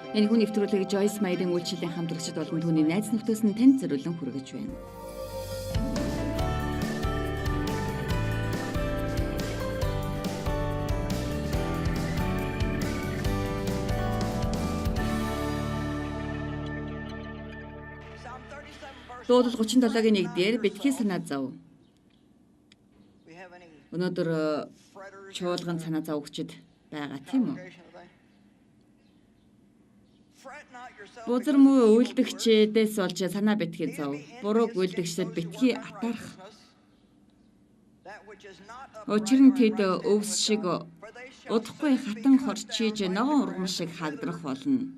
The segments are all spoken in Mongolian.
Энэ хүн нэвтрүүлгийг Joyce Meyer-ийн үйлчлэлийн хамтрагчид болон түүний найз нөхдөс нь танд зориулан хүргэж байна. Дуулал 37-гийн 1-ээр битгий санаа зов. Өнөөдөр чуулган санаа зов өгчд байгаа тийм үү? Бузар муу үйлдэгчдээс болж санаа битгий зов. Бурууг үйлдэгчдэд битгий атаарах. Учир нь тэд өвс шиг удахгүй хатан хорчиж ногоон ургам шиг хаагдрах болно.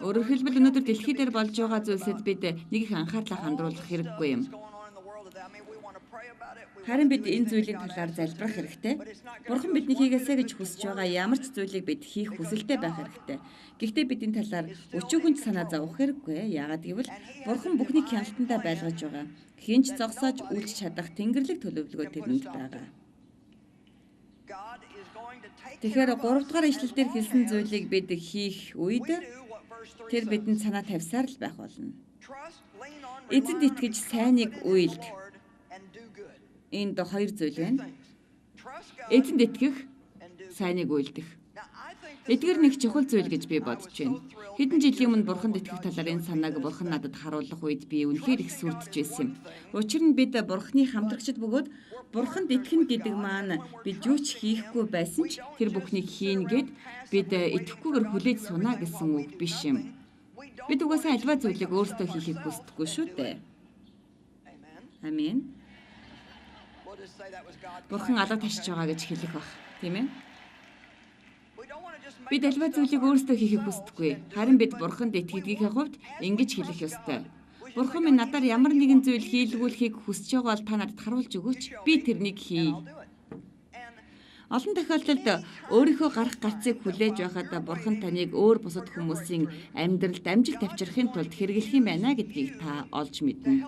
Өөрөөр хэлбэл өнөөдөр дэлхий дээр болж байгаа зүйлсэд бид нэг их анхаарлаа хандруулах хэрэггүй юм. Харин бид энэ зүйлийн талаар залбирах хэрэгтэй. Бурхан бидний хийгээсэй гэж хүсэж байгаа ямар ч зүйлийг бид хийх хүсэлтэй байх хэрэгтэй. Гэхдээ бид энэ талаар өчүүгүнч санаа зовох хэрэггүй. Яагаад гэвэл Бурхан бүхнийг хяналтандаа байлгаж байгаа. Хинч зогсоож үйлч чадах тэнгэрлэг төлөвлөгөө тэрэнд байгаа. Тэгэхээр 3 дугаар ишлэлдэр хэлсэн зүйлийг бид хийх үед тэр бидэнд санаа тавьсаар л байх болно. Эзэнд итгэж сайныг уйлд. Энд 2 зүйл байна. Эзэнд итгэх, сайныг уйлдэх. Эдгээр нэг чухал зүйл гэж би бодож байна. Хэдэн жилийн өмнө Бурханд итгэх талаар энэ санааг Бурхан надад харуулах үед би үнэхээр их сүрдэж байсан юм. Учир нь бид Бурханы хамтрагчид бөгөөд Бурханд итгэн гэдэг маань бид юу ч хийхгүй байсан ч тэр бүхнийг хийн гэд бид итгэхгүйгээр хүлээж сунаа гэсэн үг биш юм. Бид угаасаа альва зүйлийг өөрсдөө хийхийг хүсдэггүй шүү дээ. Амен. Бурхан алга ташиж байгаа гэж хэлэх баг, тийм ээ? Бид альва зүйлийг өөрсдөө хийхийг хүсдэггүй. Харин бид Бурханд итгэдгийнхээ хувьд ингэж хэлэх ёстой. Бурхан минь надаар ямар нэгэн зүйл хийлгүүлэхийг хүсэж байгаа бол та надад харуулж өгөөч. Би тэрнийг хий. Олон тохиолдолд өөрийнхөө гарах гарцыг хүлээж байхад Бурхан таныг өөр бусад хүмүүсийн амьдралд амжилт авчрахын тулд хэрэглэх юм байна гэдгийг та олж мэднэ.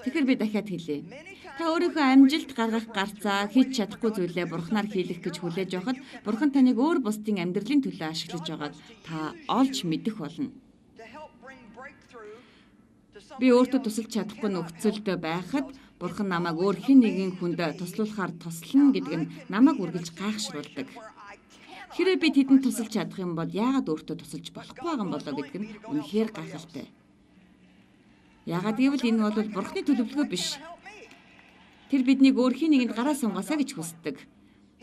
Тэгэхээр би дахиад хэлье. Та өөрийнхөө амжилт гаргах гарцаа хийж чадахгүй зүйлээ Бурханаар хийлгэх гэж хүлээж байхад Бурхан таныг өөр бусдын амьдралын төлөө ашиглаж байгааг та олж мэдэх болно. Би өөртөө тусалж чадахгүй нөхцөлд байхад Бурхан намайг өөр хэн нэгэн хүнд туслуулахаар туслана гэдэг нь намайг үргэлж гайхшруулдаг. Хэрвээ би тэдэнд тусалж чадах юм бол яагаад өөртөө тусалж болохгүй байгаа юм болоо гэдэг нь үнэхээр гайхалтай. Яагаад гэвэл энэ бол Бурханы төлөвлөгөө биш. Тэр биднийг өөр хэн нэгэнд гараа сунгаасаа гэж хүсдэг.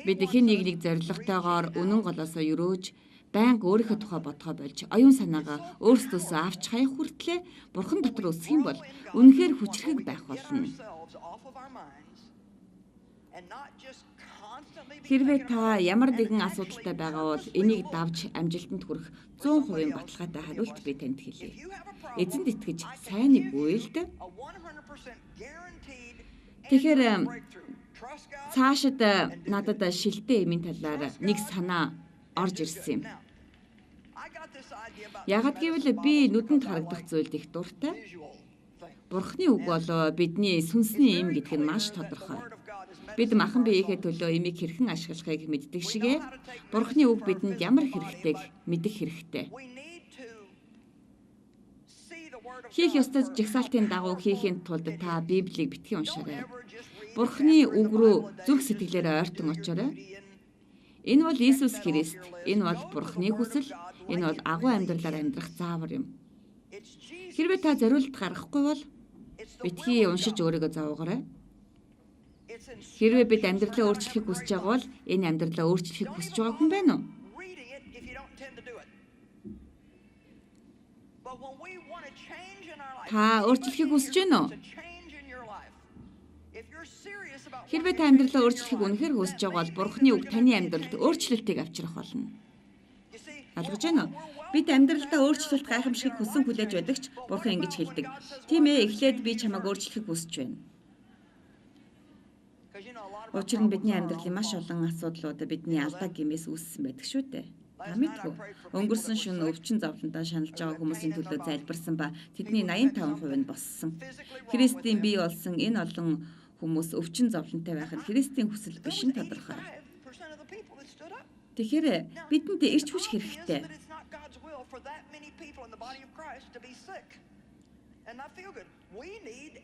Бид хэн нэгнийг зоригтойгоор үнэн голоосоо өрөөж, байнга өөрийнхөө тухай бодгоо болж, оюун санаагаа өөрсдөөсөө авч хаях хүртлээр Бурхан дотор өсөх юм бол үнэхээр хүчрхэг байх болно. Хэрвээ та ямар нэгэн асуудалтай байгаа бол энийг давж амжилтанд хүрэх 100% баталгаатай хариулт би танд хэлье. Эзэнд итгэж сайныг уйлд. Тэгэхээр цаашид надад шилтэй эмийн талаар нэг санаа орж ирсэн юм. Яагад гэвэл би нүдэнд харагдах зүйлд их дуртай. Бурхны үг бол бидний сүнсний эм гэдэг нь маш тодорхой. Бид махан биеийнхээ төлөө эмийг хэрхэн ашиглахыг мэддэг шигэ Бурхны үг бидэнд ямар хэрэгтэйг мэдэх хэрэгтэй. Хийх ёстой жагсаалтын дагуу хийхин тулд та Библийг битгий уншаарай. Бурхны үг рүү зүрх сэтгэлээрээ ойртон очоорой. Энэ бол Иесус Христ. Энэ бол Бурхны хүсэл. Энэ бол агуу амьдралаар амьдрах заавар юм. Хэрвээ та зориулт гаргахгүй бол битгий уншиж өөрийгөө зовоогоорой. Хэрвээ бид амьдралаа өөрчлөхийг хүсэж байгаа бол энэ амьдралаа өөрчлөхийг хүсэж байгаа хүн байна уу? Та өөрчлөхийг хүсэж байна уу? Хэрвээ та амьдралаа өөрчлөхийг үнэхээр хүсэж байгаа бол Бурхны үг таны амьдралд өөрчлөлтийг авчрах болно. Ойлгож байна уу? Бид амьдралдаа өөрчлөлт гайхамшигыг хүсэн хүлээж байдаг ч Бурхан ингэж хэлдэг. Тийм ээ, эхлээд би чамайг өөрчлөхийг хүсэж байна. Учир нь бидний амьдралын маш олон асуудлууд бидний алдаа гэмээс үүссэн байдаг шүү дээ. Та мэдгүй. Өнгөрсөн шөнө өвчин зовлонтой шаналж байгаа хүмүүсийн төлөө залбирсан ба тэдний 85% нь боссон. Христийн бие болсон энэ олон хүмүүс өвчин зовлонтой байхад Христийн хүсэл биш нь тодорхой. Тэгэхээр бидэнд эрч хүч хэрэгтэй.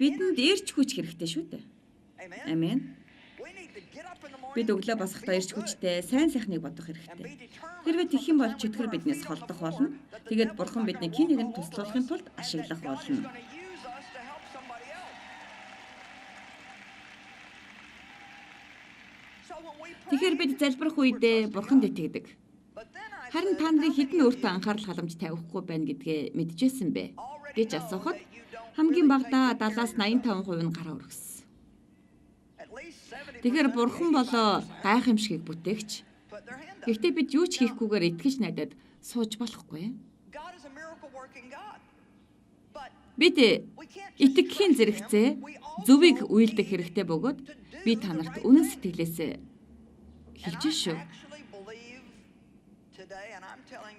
Бидэнд эрч хүч хэрэгтэй шүү дээ. Амен. Бид өглөө босохдоо эрч хүчтэй сайн сайхныг бодох хэрэгтэй. Хэрвээ тэгэх юм бол чөтгөр биднээс холдох болно. Тэгээд Бурхан биднийг хэн нэгэнд туслахын тулд ашиглах болно. Тэгэхээр бид залбирах үедээ Бурханд итгэдэг. Харин та нарын хэдэн өөртөө анхаарал халамж тавихгүй байна гэдгээ мэдчихсэн бэ гэж асуухад хамгийн багадаа 70-85% нь гараа өргөссөн. Тэгэхээр Бурхан болоо гайхамшигыг бүтээгч. Гэхдээ бид юу ч хийхгүйгээр итгэж найдаад сууж болохгүй. Бид итгэхийн зэрэгцээ зөвийг үйлдэх хэрэгтэй бөгөөд би та нарт үнэн сэтгэлээс хэлж шүү.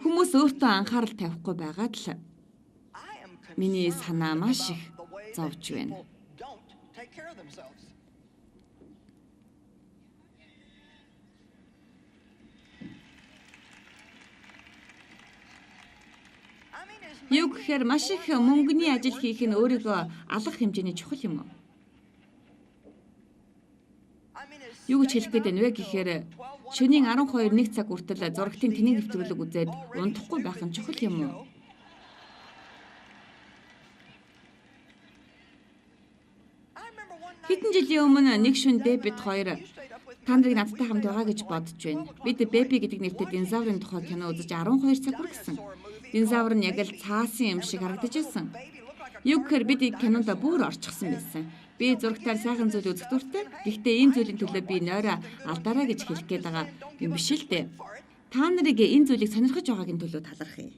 Хүмүүс өөртөө анхаарал тавихгүй байгаад л миний санаа маш их зовж байна. Юу гэхээр маш их мөнгөний ажил хийх нь өөрийгөө алах хэмжээний чухал юм уу? Юу гэж хэлэх гээд байна вэ гэхээр шөнийн 12:01 цаг хүртэл зурагтын тэний нэвтрүүлэг үзээд унтахгүй байх нь чухал юм уу? Хэдэн жилийн өмнө нэг шөнөдөө бид хоёр та нарыг надтай хамт байгаа гэж бодож байна. Бид Бэби гэдэг нэртэй динозаврын тухай кино үзэж 12 цаг хүргэсэн. Динозавр нь яг л цаасан юм шиг харагдаж байсан. Юу гэхээр бид кинонд бүр орчихсон байсан. Би зурагтаар сайхан зүйл үзэх дуртай. Гэхдээ энэ зүйлийн төлөө би нойроо алдаарай гэж хэлэх гээд байгаа юм биш л дээ. Та нарыг энэ зүйлийг сонирхож байгаагийн төлөө талархъя.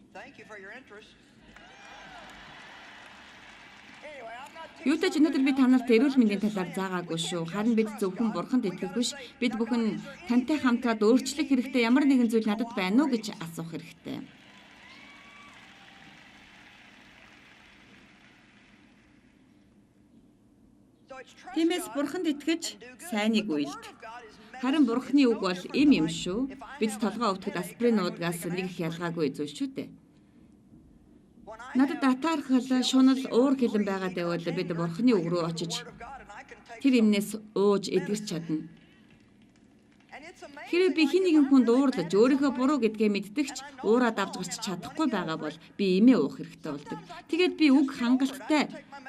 Юутай ч өнөөдөр би та нарт эрүүл мэндийн талаар заагаагүй шүү. Харин бид зөвхөн Бурханд итгэх биш, бид бүхэн тантай хамтраад өөрчлөх хэрэгтэй ямар нэгэн зүйл надад байна уу гэж асуух хэрэгтэй. Тиймээс Бурханд итгэж сайныг үйлд. Харин Бурханы үг бол юм шүү. Бид толгой өвтгөд аспирин уудгаас нэг их ялгаагүй зүйл шүү дээ. Надад атаархал шунал уур хилэн байгаад байвал бид Бурханы үг рүү очиж тэр юмнээс ууж эдгэрч чадна. Хэрвээ би хин нэгэн хүнд уурлаж өөрийнхөө буруу гэдгээ мэддэгч уураад авч гарч чадахгүй байгаа бол би имээ уух хэрэгтэй болдог. Тэгээд би үг хангалттай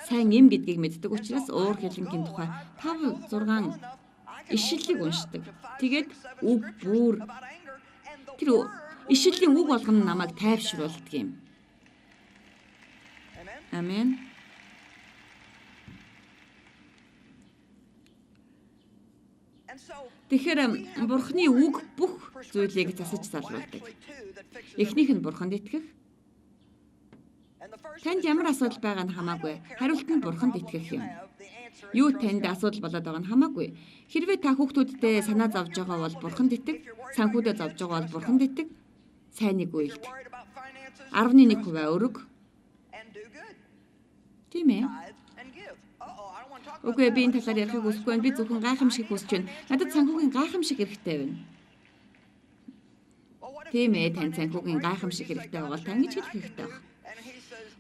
сайн юм гэдгийг мэддэг учраас уур хилэнгийн тухай 5-6 ишлэлийг уншдаг. Тэгээд үг бүр тэр ишлэлийн үг болгоно намайг тайвшруулдаг юм. Амен. Тэгэхээр Бурханы үг бүх зүйлийг засаж залруулдаг. Эхнийх нь Бурханд итгэх. Танд ямар асуудал байгаа нь хамаагүй. Хариулт нь Бурханд итгэх юм. Юу танд асуудал болоод байгаа нь хамаагүй. Хэрвээ та хүүхдүүддээ санаа зовж байгаа бол Бурханд итгэх. Санхүүдэд зовж байгаа бол Бурханд итгэх. Сайныг үйлд. 11% өрөг. Тийм ээ. Үгүй би энэ талаар ярихыг хүсэхгүй байна. Би зөвхөн гайхамшиг хүсэж байна. Надад санхүүгийн гайхамшиг хэрэгтэй байна. Тийм ээ, тань санхүүгийн гайхамшиг хэрэгтэй байгаа бол тань гэж хэлэх хэрэгтэй байна.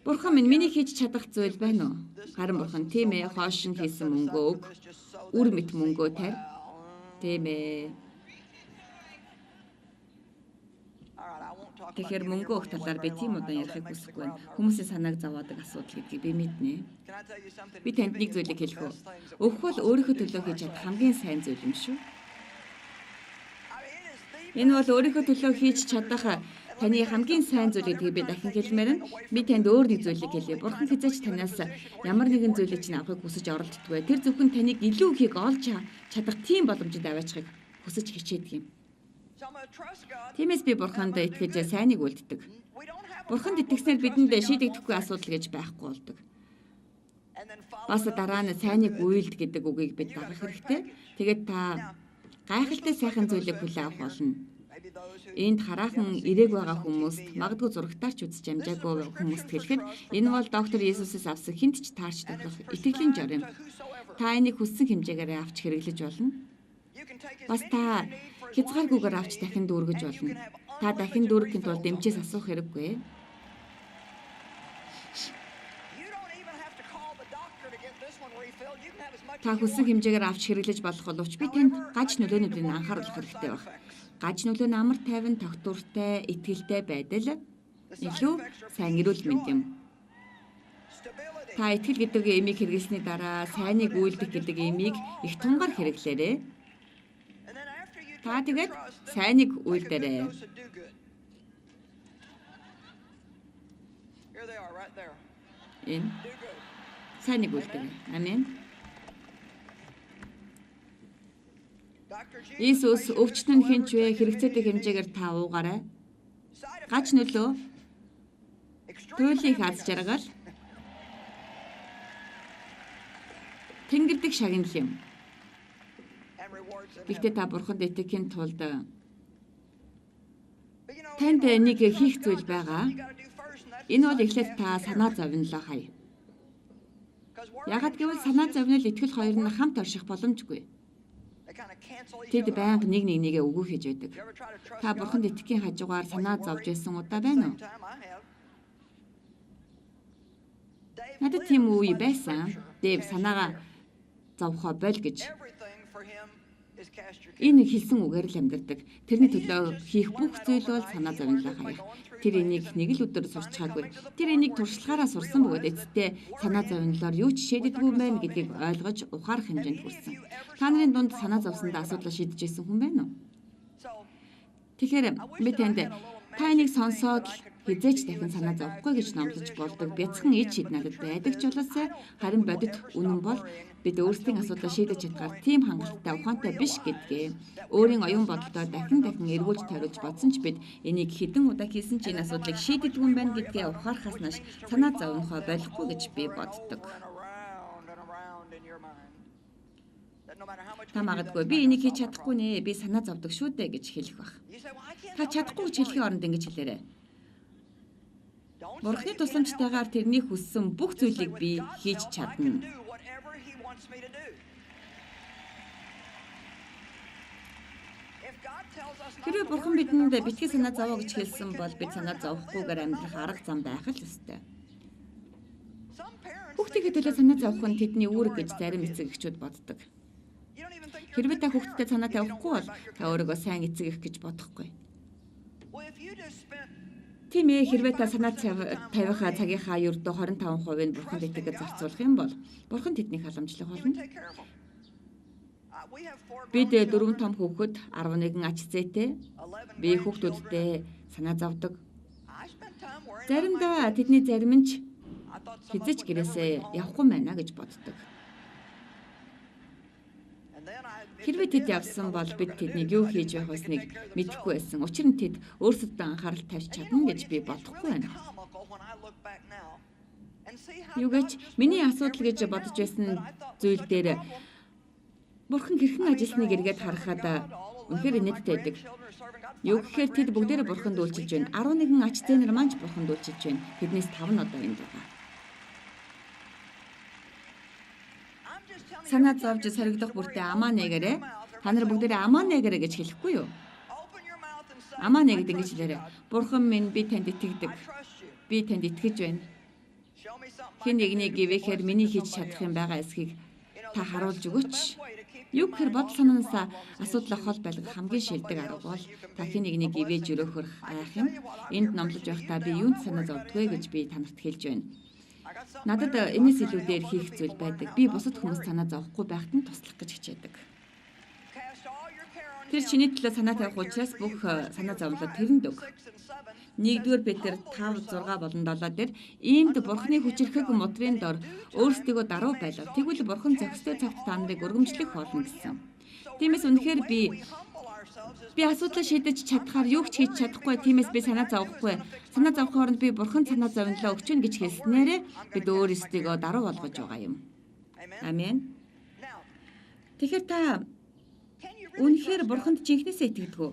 Бурхан минь миний хийж чадах зүйл байна уу? Харин Бурхан тийм ээ, хоош нь хийсэн мөнгөө өг. Үр мэт мөнгөө тарь. Тийм ээ. Тэгэхээр мөнгө өгөх талаар би тийм удаан ярихыг хүсэхгүй байна. Хүмүүсийн санааг зовоодаг асуудал гэдгийг би мэднэ. Би танд нэг зүйлийг хэлэх үү? Өгөх бол өөрийнхөө төлөө хийж чадах хамгийн сайн зүйл юм шүү. Энэ бол өөрийнхөө төлөө хийж чадах таны хамгийн сайн зүйл гэдгийг би дахин хэлмээр байна. Би танд өөр нэг зүйлийг хэлье. Бурхан хязгаарч танаас ямар нэгэн зүйлийг чинь авахыг хүсэж оролддог. Тэр зөвхөн таныг илүү ихийг олж чадах тийм боломжид аваачихыг хүсэж хичээдэг юм. Тиймээс би Бурханд итгэж сайныг үлддэг. Бурханд итгэснээр бидэнд шийдэгдэхгүй асуудал гэж байхгүй болдог. Бас дараа нь сайныг үйлд гэдэг үгийг бид дагах хэрэгтэй. Тэгээд та гайхалтай сайхан зүйлийг хүлээн авах болно. Энд хараахан ирээг байгаа хүмүүст, магадгүй зурагтаарч үзэж амжаагүй хүмүүст хэлэхэд энэ бол доктор Иесусээс авсан хинт ч таарч тоглох итгэлийн жор юм. Та энийг хүссэн хэмжээгээр авч хэрэглэж болно. Бас та хязгааргүйгээр авч дахин дүүргэж болно. Та дахин дүүргэхийн тулд эмчээс асуух хэрэггүй. Та хүссэн хэмжээгээр авч хэрэглэж болох боловч би танд гаж нөлөөнүүдийг анхааруулах хэрэгтэй байна. Гаж нөлөө нь амар тайван, тогтвортой, итгэлтэй байдал илүү сайн эрүүл мэнд юм. Та итгэл гэдэг эмийг хэрэглэсний дараа сайныг үйлдэх гэдэг эмийг их тунгаар хэрэглээрэй. Та тэгээд сайныг үйлдээрэй. Энэ сайныг үйлдээрэй. Амен. Иесус өвчтөн хинч вэ хэрэгцээтэй хэмжээгээр та уугаарай. Гаж нөлөө туйлын аз жаргал тэнгэрдэг шагнал юм. Гэхдээ та бурханд итгэхийн тулд танд нэг хийх зүйл байгаа. Энэ бол эхлээд та санаа зовнилоо хай. Яагад гэвэл санаа зовнил итгэл хоёр нь хамт орших боломжгүй. Тэд байнга нэгээ өгөө хийж байдаг. Та бурханд итгэхийн хажуугаар санаа зовж байсан удаа байна уу? Надад тийм үе байсан. Дэв санаагаа зовхоо боль гэж. Энэ хэлсэн үгээр л амьдардаг. Тэрний төлөө хийх бүх зүйл бол санаа зовнилоо хаях. Тэр энийг нэг л өдөр сурчхаагүй. Тэр энийг туршлагаараа сурсан бөгөөд эцэстээ санаа зовнилоор юу ч шийддэггүй мэн гэдгийг ойлгож ухаарах хэмжээнд хүрсэн. Та нарын дунд санаа зовсондоо асуудлаа шийдэж ирсэн хүн байна уу? Тэгэхээр би танд та энийг сонсоод хизээч дахин санаа зовхгүй гэж номлож болдог бяцхан ид шид надад байдаг ч болоосай харин бодит үнэн бол бид өөрсдийн асуудлаа шийдэж чадгаар тийм хангалттай ухаантай биш гэдгээ өөрийн оюун бодолтой дахин эргүүлж тойруулж бодсон ч бид энийг хэдэн удаа хийсэн ч энэ асуудлыг шийддэггүй юм байна гэдгээ ухаарахаас нааш санаа зовнохоо болохгүй гэж би боддог. Та магадгүй би энийг хийж чадахгүй нэ би санаа зовдөг шүү дээ гэж хэлэх байх. Та чадахгүй гэж хэлхийн оронд ингэж хэлээрэй. Бурхны тусламжтайгаар тэрний хүссэн бүх зүйлийг би хийж чадна. Хэрвээ бурхан бидэнд битгий санаа зовоо гэж хэлсэн бол бид санаа зовхгүйгээр амьдрах арга зам байх л ёстой. Хүүхдийн төлөө санаа зовох нь тэдний үүрэг гэж зарим эцэг эхчүүд боддог. Хэрвээ та хүүхдэд санаа тавихгүй бол та өөрийгөө сайн эцэг эх гэж бодохгүй. Тийм ээ, хэрвээ та санаа тавихаа цагийнхаа ердөө 25% нь бурханд итгэж зарцуулах юм бол бурхан тэднийг халамжлах болно. Бид 4 том хүүхэд, 11 ач зээтэй. Би хүүхдүүдтэй санаа зовдөг. Заримдаа тэдний зарим нь ч хизэж гэрээсээ явахгүй байна гэж боддог. Хэрвээ тэд явсан бол бид тэднийг юу хийж байх вэ мэдэхгүй байсан. Учир нь тэд өөрсдөдөө анхаарал тавьж чадна гэж би бодохгүй байна. Юугаач миний асуудал гэж бодож байсан зүйл дээр бурхан хэрхэн ажилласныг эргээд харахад үнэхээр инээдтэй байдаг. Юу гэхээр тэд бүгдээрээ бурханд үйлчилж байна. 11 ач зээнэр маань ч бурханд үйлчилж байна. Тэднээс 5 нь одоо энд байгаа. Санаа зовж соригдох бүртээ амаа нэгээрээ. Та нар бүгдээрээ амаа нэгээрээ гэж хэлэхгүй юу? Амаа нэг гэдэг ингэж хэлээрэй. Бурхан минь би танд итгэдэг. Би танд итгэж байна. Хэн нэгнийг гээхээр миний хийж чадах юм байгаа эсхийг та харуулж өгөөч. Юу гэхээр бодол санаанаас асуудал хол байлгах хамгийн шилдэг арга бол та хэн нэгнийг ивэж өрөөхөр айх юм. Энд номлож байхдаа би юунд санаа зовдгоо гэж би танарт хэлж байна. Надад энэс илүүгээр хийх зүйл байдаг. Би бусад хүмүүс санаа зовхгүй байхад нь туслах гэж хичээдэг. Тэр чиний төлөө санаа тавих учраас бүх санаа зовлоо тэрэнд өг. 1-р Петр 5:6 болон 7 дээр иймд бурхны хүчирхэг модрын дор өөрсдийгөө даруй байлаа. Тэгвэл бурхан зохистой цагт та нарыг өргөмжлөх болно гэсэн. Тиймээс үнэхээр би асуудлаа шийдэж чадхаар юу ч хийж чадахгүй. Тиймээс би санаа зовхгүй. Санаа зовх хооронд би бурхан санаа зовнилоо өгч гэнэ гэж хэлснээрээ бид өөрсдийгөө даруй болгож байгаа юм. Амен. Тэгэхээр та үнэхээр бурханд жинхнээсээ итгэдэг үү?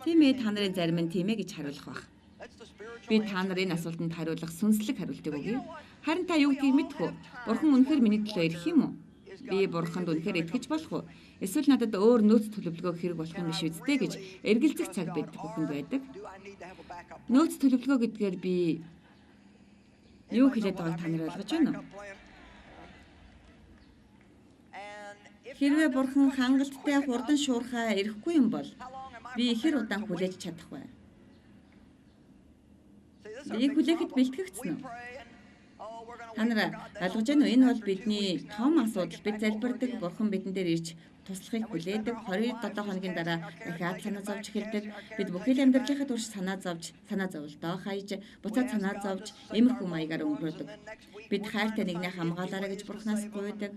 Тийм ээ, та нарын зарим нь тийм ээ гэж хариулах байх. Би та нарын асуултанд хариулах сүнслэг хариултыг өгье. Харин та юу гэдгийг мэдэх үү? Бурхан үнэхээр миний төлөө ирэх юм уу? Би бурханд үнэхээр итгэж болох уу? Эсвэл надад өөр нөөц төлөвлөгөө хэрэг болох юм биш үстэй гэж эргэлзэх цаг байдаг бүхэнд байдаг. Нөөц төлөвлөгөө гэдгээр би юу хэлээд байгааг та нар ойлгож байна уу? Хэрвээ бурхан хангалттай хурдан шуурхаа ирэхгүй юм бол би хэр удаан хүлээж чадах вэ? Би хүлээхэд бэлтгэгдсэн үү? Та нар ойлгож байна уу? Энэ бол бидний том асуудал. Бид залбирдаг, бурхан бидэн дээр ирж туслахыг хүлээдэг. 27 хоногийн дараа дахиад санаа зовж эхэлдэг. Бид бүхэл амьдралынхаа турш санаа зовлтоо хайж, буцаад санаа зовж, эмхүү маягаар өнгөрөөдөг. Бид хайртай нэгнээ хамгаалаарай гэж бурханаас гуйдаг.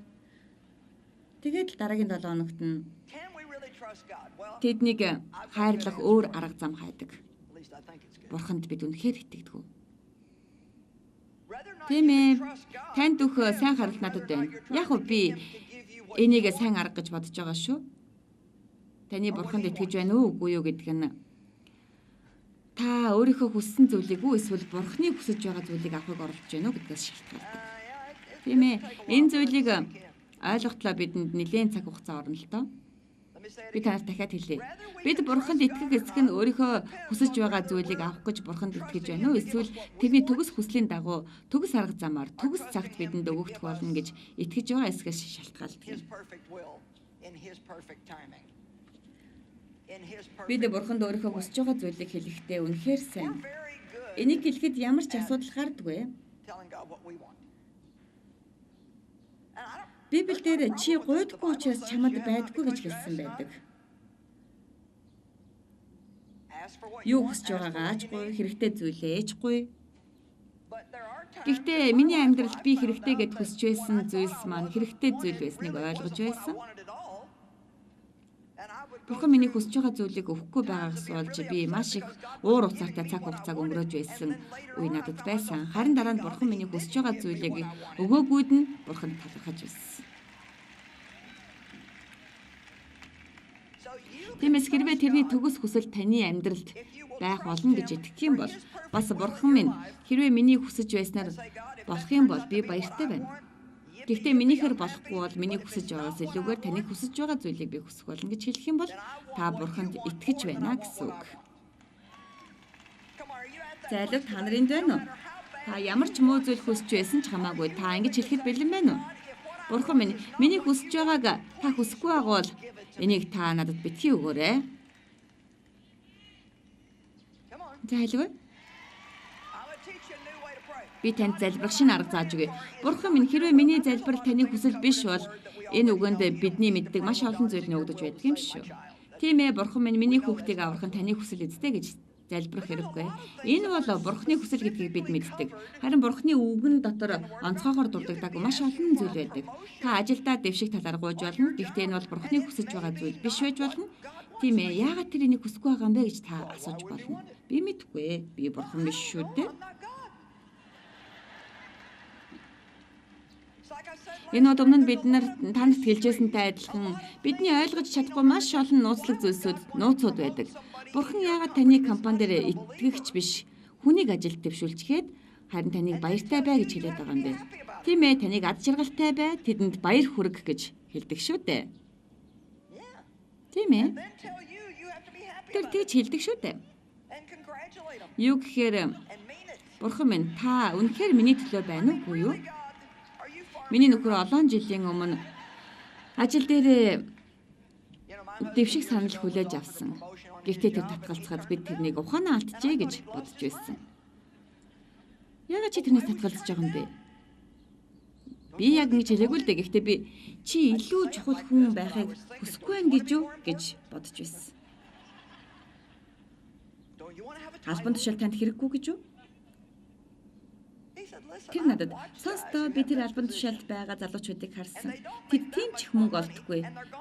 Тэгээд л дараагийн 7 хоногт нь тэднийг хайрлах өөр арга зам хайдаг. Бурханд бид үнэхээр итгэдэг. Тийм ээ. Танд өөх сайн харалт надад байна. Яг уу би энийг сайн арга гэж бодож байгаа шүү. Таны бурханд итгэж байна уу үгүй юу гэдг нь та өөрийнхөө хүссэн зүйлийг үү эсвэл бурханы хүсэж байгаа зүйлийг авахыг оролдож байна уу гэдгээс шалтгаалдаг. Тийм ээ. Энэ зүйлийг ойлгохлоо бидэнд нэлээд цаг хугацаа орно л доо. Би танаас дахиад хэлье. Бид бурханд итгэх эсэх нь өөрийнхөө хүсэж байгаа зүйлийг авах гэж бурханд итгэж байна уу? Эсвэл тэрний төгс хүслийн дагуу төгс арга замаар төгс цагт бидэнд өгөгдөх болно гэж итгэж байгаа эсгээс шалтгаалдаг юм. Бид бурханд өөрийнхөө хүсэж байгаа зүйлийг хэлэхдээ үнэхээр сайн. Энийг хэлэхэд ямар ч асуудал гардаггүй. Библиэлд чи гуйдаггүй учраас чамд байдаггүй гэж хэлсэн байдаг. Юу хүсэж байгаагаа аажгүй, хэрэгтэй зүйлээ ээжгүй. Гэхдээ миний амьдралд би хэрэгтэй гэд хүсэж байсан зүйлс маань хэрэгтэй зүйл байсныг ойлгож байсан. Бурхан миний хүсэж байгаа зүйлийг өгөхгүй байгаагаас болж би маш их уур уцаартай цаг хугацааг өнгөрөөж байсан үе надад байсан. Харин дараа нь бурхан миний хүсэж байгаа зүйлийг өгөөгүйд нь бурханд талархаж байсан. Тиймээс хэрвээ тэрний төгс хүсэл таны амьдралд байх болно гэж итгэх юм бол бас бурхан минь хэрвээ миний хүсэж байснаар болох юм бол би баяртай байна. Гэхдээ минийхэр болохгүй бол миний хүсэж байгаас илүүгээр таны хүсэж байгаа зүйлийг би хүсэх болно гэж хэлэх юм бол та бурханд итгэж байна гэсэн үг. Залуу та нарын байна уу? Та ямар ч муу зүйл хүсэж байсан ч хамаагүй та ингэж хэлэхэд бэлэн байна уу? Бурхан минь миний хүсэж байгааг та хүсэхгүй байгавал энийг та надад битгий өгөөрэй. Залуу би танд залбирах шинэ арга зааж өгье. Бурхан минь хэрвээ миний залбирал таны хүсэл биш бол энэ үгэнд бидний мэддэг маш олон зүйл нөгдөж байдаг юм шүү. Тийм ээ, бурхан минь миний хүүхдийг аврах нь таны хүсэл үстэй гэж залбирах хэрэггүй. Энэ бол бурханы хүсэл гэдгийг бид мэддэг. Харин бурханы үгэн дотор онцгойгоор дурддаг маш олон зүйл байдаг. Та ажилдаа дэвшиг талаар гуйж болно. Гэхдээ энэ бол бурханы хүсэж байгаа зүйл биш байж болно. Тийм ээ, яагаад тэр энийг хүсэхгүй байгаа юм бэ гэж та асууж болно. Би мэдэхгүй. Би бурхан биш шүү дээ. Энэ бол өмнө нь бид танарт хэлжсэнтэй адилхан бидний ойлгож чадахгүй маш олон нууцуд байдаг. Бурхан яагаад таны компани дээр итгэгч биш хүнийг ажилд дэвшүүлчихэд харин таныг баяртай бай гэж хэлээд байгаа юм бэ. Тийм ээ, таныг ад жаргалтай бай, тэдэнд баяр хүрэг гэж хэлдэг шүү дээ. Тийм ээ. Тэр тийч хэлдэг шүү дээ. Юу гэхээр бурхан минь та үнэхээр миний төлөө байна уугүй юу? Миний нөхөр олон жилийн өмнө ажил дээр дэвшиг санал хүлээж авсан. Гэхдээ тэр татгалзахад бид тэрнийг ухаанаа алдчихъя гэж бодож байсан. Яагаад чи тэрнээс татгалзаж байгаа юм бэ? Би яг ингэж хэлээгүй л дээ. Гэхдээ би чи илүү чухал хүн байхыг хүсэхгүй байх гэж юу гэж бодож байсан. Албан тушаал танд хэрэггүй гэж юу? Тэр надад сонстоо би тэр албан тушаалд байгаа залуучуудыг харсан. Тэд тийм ч их мөнгө олдохгүй.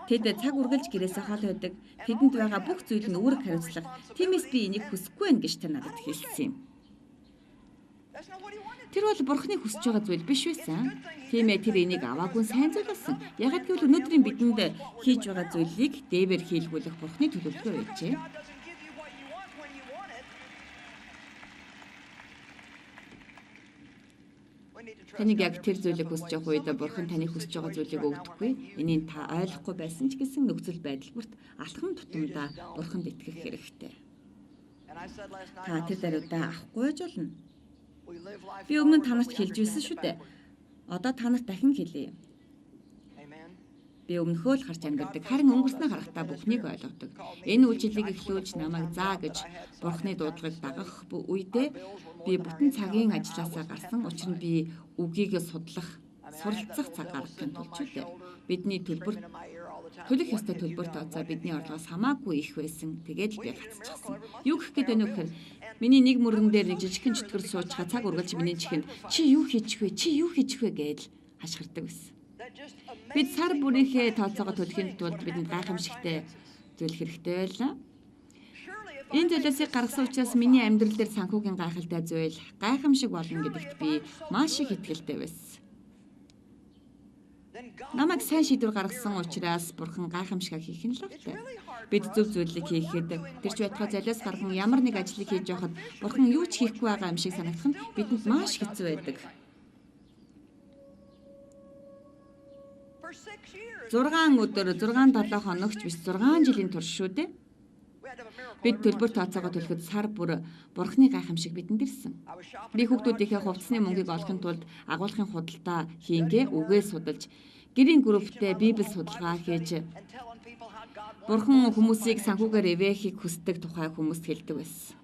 Тэд цаг үргэлж гэрээсээ хол байдаг. Тэдэнд байгаа бүх зүйл нь үүрэг хариуцлага. Тиймээс би энийг хүсэхгүй байх гэж тэр надад хэлсэн юм. Тэр бол бурхны хүсэж байгаа зүйл биш байсан. Тийм ээ, тэр энийг аваагүй сайн зүйл болсон. Ягаад гэвэл өнөөдрийн бидэнд хийж байгаа зүйлийг дээвэр хийлгүүлэх бурхны төлөвлөгөө байжээ. Таныг яг тэр зүйлийг хүсэж явах үед Бурхан таны хүсэж байгаа зүйлийг өгдөггүй. Энийг та ойлгохгүй байсан ч гэсэн нөхцөл байдал бүрт алхам тутамдаа Бурханд итгэх хэрэгтэй. Та тэр даруйдаа авахгүй байж болно. Би өмнө нь танарт хэлж байсан шүү дээ. Одоо танарт дахин хэлье. Би өмнөхөө л харж амьдардаг. Харин өнгөрснөө харахтаа бүхнийг ойлгодог. Энэ үйлчлэлийг эхлүүлж намайг заа гэж Бурхны дуудлагыг дагах үедээ би бүтэн цагийн ажилласаа гарсан. Учир нь би үгийг судлах, суралцах цаг гаргахын тулд ч үү. Бидний төлбөр төлөх ёстой төлбөр тооцоо бидний орлогоос хамаагүй их байсан. Тэгээд л би гацчихсан. Юу гэх гээд байна вэ гэхээр миний нэг мөрөн дээр нэг жижигхэн чөтгөр суучгаа цаг ургалж миний чихэнд чи юу хийчих вэ? Чи юу хийчих вэ гэж хашгирдаг байсан. Бид сар бүрийнхээ тооцоогоо төлөхийн тулд бидэнд гайхамшигтай зүйл хэрэгтэй байлаа. Энэ зүйлсийг гаргасан учраас миний амьдрал дээр санхүүгийн гайхалтай зүйл гайхамшиг болно гэдэгт би маш их итгэлтэй байсан. Намайг сайн шийдвэр гаргасан учраас Бурхан гайхамшиг хийх нь л байна. Бид зөв зүйлийг хийхэд тэр ч байтугай золиос гарган ямар нэг ажлыг хийж явахад Бурхан юу ч хийхгүй байгаа юм шиг санагдах нь бидэнд маш хэцүү байдаг. 6 өдөр 6-7 хоногч биш 6 жилийн турш шүү дээ. Бид төлбөр тооцоогоо төлөхөд сар бүр Бурхны гайхамшиг бидэнд ирсэн. Би хүүхдүүдийнхээ хувцсны мөнгийг олохын тулд агуулгын худалдаа хийнгээ үгээ судалж гэрийн групптэй библи судалгаа хийж Бурхан хүмүүсийг санхүүгээр эвэхийг хүсдэг тухай хүмүүст хэлдэг байсан.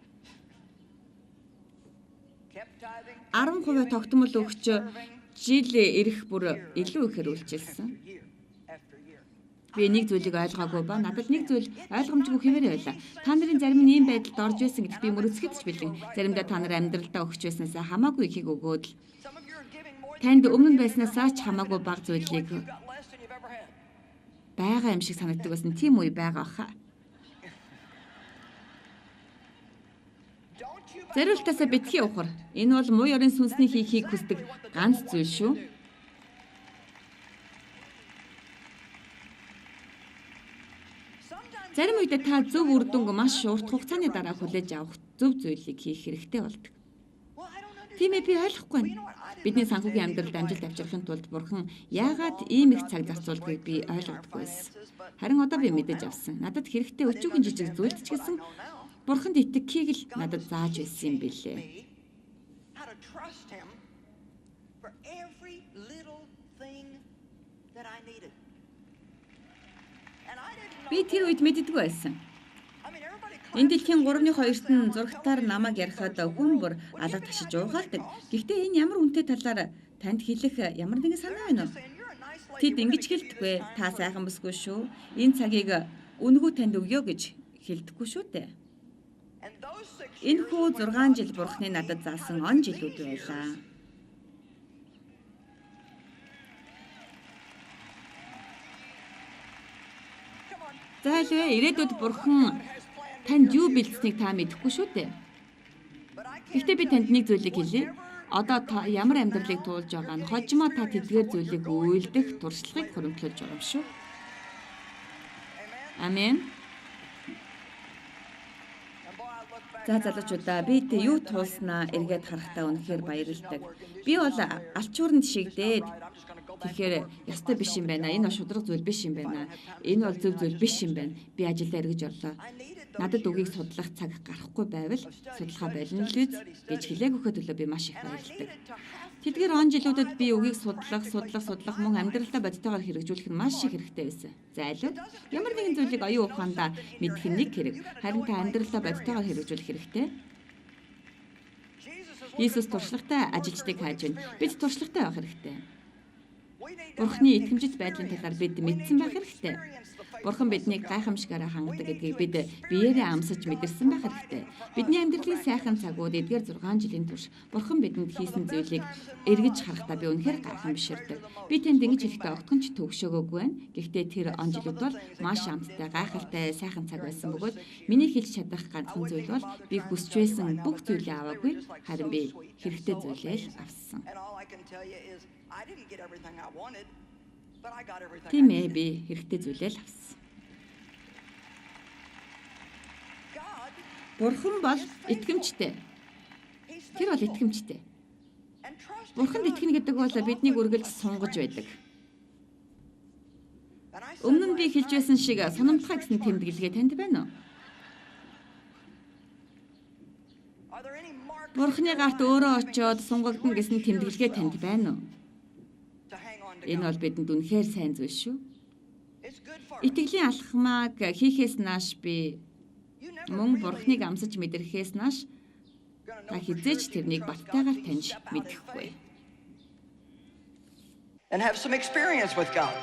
10% тогтмол өгч жил ирэх бүр илүү ихээр үйлчилсэн. Би нэг зүйлийг ойлгоогүй ба надад нэг зүйл ойлгомжгүй хэвээр байлаа. Та нарын зарим нь ийм байдалд орж байсан гэдэгт би мөрөцгөж бэлэн. Заримдаа та нар амьдралдаа өгч байснаас хамаагүй ихийг өгөөд л танд өмнө байснасаа ч хамаагүй бага зүйлийг байгаа юм шиг санагддаг байсан. Тийм үе байгаа хаа. Зариултаасаа битгий ухар. Энэ бол муу ёрын сүнсний хийхийг хүсдэг ганц зүйл шүү. Зарим үед та зөв үр дүнг маш урт хугацааны дараа хүлээж авах зөв зүйлийг хийх хэрэгтэй болдог. Тийм ээ би ойлгохгүй байна. Бидний санхүүгийн амьдралд амжилт авчрахын тулд Бурхан яагаад ийм их цаг зарцуулдгийг би ойлгодоггүй байсан. Харин одоо би мэдэж авсан. Надад хэрэгтэй өчүүхэн жижиг зүйлд ч гэсэн Бурханд итгэхийг л надад зааж байсан юм билээ. Би тэр үед мэддэггүй байсан. Энэ дэлхийн 3-2-т нь зурагтаар намайг ярихад хүн бүр алга ташиж уугаалдаг. Гэхдээ энэ ямар үнэтэй талаар танд хэлэх ямар нэгэн санаа байна уу? Тэд ингэж хэлдэггүй. Та сайхан бүсгүй шүү. Энэ цагийг үнэгүй танд өгье гэж хэлдэггүй шүү дээ. Энэ хүү 6 жил Бурхны надад заасан он жилүүд байлаа. Зайлвэ ирээдүйд Бурхан танд юу бэлдсэнийг та мэдэхгүй шүү дээ. Гэхдээ би танд нэг зүйлийг хэлье. Одоо та ямар амьдралыг туулж байгаа нь хожимо та тэдгээр зүйлийг үйлдэх туршлагыг хөрөмтлөж байгаа юм шүү. Амен. За залуучуудаа бид юу туулснаа эргээд харахтаа үнэхээр баярлалдаг. Би бол алчууранд шигдээд тэгэхээр ястай биш юм байна. Энэ бол шудраг зүйл биш юм байна. Энэ бол зөв зүйл биш юм байна. Би ажилдаа эргэж орлоо. Надад үгийг судлах цаг гарахгүй байвал судалгаа болно л үз гэж хэлээг өгөхөд төлөө би маш их баярлалдаг. Тэдгээр он жилүүдэд би үгийг судлах мөн амьдралдаа бодтойгоор хэрэгжүүлэх нь маш их хэрэгтэй байсан. Зайлв. Ямар нэгэн зүйлийг оюун ухаандаа мэдэх нь нэг хэрэг. Харин та амьдралдаа бодтойгоор хэрэгжүүлэх хэрэгтэй. Иесус туршлагатай ажилчдыг хайж байна. Бид туршлагатай байх хэрэгтэй. Бурхны итгэмжит байдлын талаар бид мэдсэн байх хэрэгтэй. Бурхан биднийг гайхамшигаараа хангадаг гэдгийг бид биеэрээ амсаж мэдэрсэн байх хэрэгтэй. Бидний амьдралын сайхан цагууд эдгээр 6 жилийн турш Бурхан бидэнд хийсэн зүйлийг эргэж харахтаа би үнэхээр гайхамширдаг. Би тэнд ингэж хэлэхдээ огтхон ч төгшөөгөөгүй байна. Гэхдээ тэр он жилүүд бол маш амттай, гайхалтай, сайхан цаг байсан бөгөөд миний хэлж чадах ганцхан зүйл бол би хүсч байсан бүх зүйлээ аваагүй, харин би хэрэгтэй зүйлээ л авсан. Тийм ээ би хэрэгтэй зүйлээ л авсан. Бурхан бол итгэмжтэй. Тэр бол итгэмжтэй. Бурханд итгэнэ гэдэг бол биднийг үргэлж сунгаж байдаг. Өмнө нь би хэлж байсан шиг санамтгай гэсэн тэмдэглэгээ танд байна уу? Бурханы гарт өөрөө очиод сунгагдана гэсэн тэмдэглэгээ танд байна уу? Энэ бол бидэнд үнэхээр сайн зүйл шүү. Итгэлийн алхмыг хийхээс нааш би мөн Бурханыг амсаж мэдрэхээс нааш та хизээч тэрнийг баттайгаар таньж мэдэхгүй. And have some experience with God.